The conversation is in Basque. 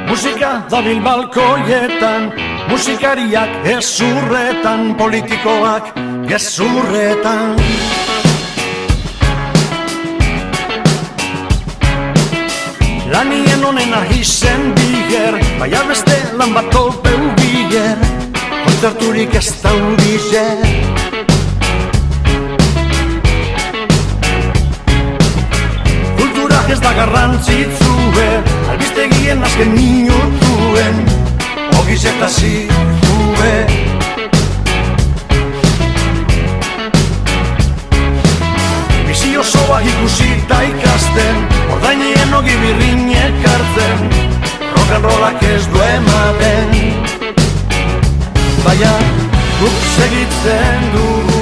Musika dabil balkoietan, musikariak gezurretan, politikoak gezurretan. Lanien onena izen biger, baina beste lan bat topeu biger, kontzerturik ez daudizer. Kulturak ez da garrantzitsue, albistegien azken minutuen, ogiz eta zirkue. Bizi osoak ikusita ikasten, ordainien ogi birrinek hartzen, rock'n'rollak ez du ematen, baina guk segitzen dugu.